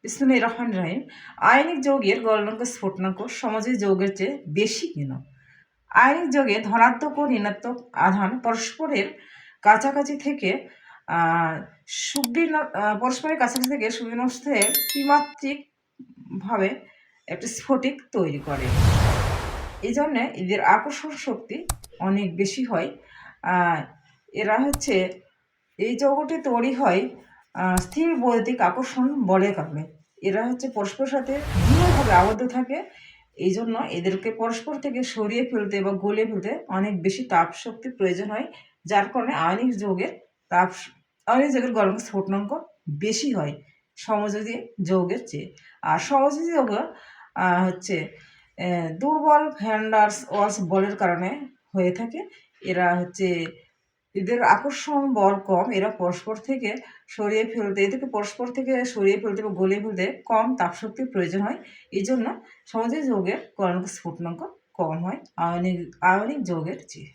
বিসমিল্লাহির রহমানির রহিম। আয়নিক যৌগের গলনাঙ্ক স্ফুটনাঙ্ক সমযোজী যৌগের চেয়ে বেশি কেন? আয়নিক যৌগে ধনাত্মক ও ঋণাত্মক আধান পরস্পরের কাছাকাছি থেকে পরস্পরের কাছাকাছি থেকে সুবিন্যস্তে ত্রিমাত্রিকভাবে একটি স্ফটিক তৈরি করে। এই জন্যে এদের আকর্ষণ শক্তি অনেক বেশি হয়। এরা হচ্ছে এই যৌগটি তৈরি হয় স্থির বৈদ্যুতিক আকর্ষণ বলের কারণে। এরা হচ্ছে পরস্পরের সাথে দৃঢ়ভাবে আবদ্ধ থাকে। এই জন্য এদেরকে পরস্পর থেকে সরিয়ে ফেলতে বা গলিয়ে ফেলতে অনেক বেশি তাপ শক্তির প্রয়োজন হয়, যার কারণে আয়নিক যৌগের গলনাঙ্ক স্ফুটনাঙ্ক বেশি হয় সমযোজী যৌগের চেয়ে। আর সমযোজী যৌগ হচ্ছে দুর্বল ভ্যান্ডার্স ওয়ালস বলের কারণে হয়ে থাকে। এরা হচ্ছে এদের আকর্ষণ বল কম, এরা পরস্পর থেকে এদেরকে পরস্পর থেকে সরিয়ে ফেলতে বা গলিয়ে ফেলতে কম তাপশক্তির প্রয়োজন হয়। এই জন্য সমযোজী যৌগের গলনাঙ্ক স্ফুটনাঙ্ক কম হয় আয়নিক যৌগের চেয়ে।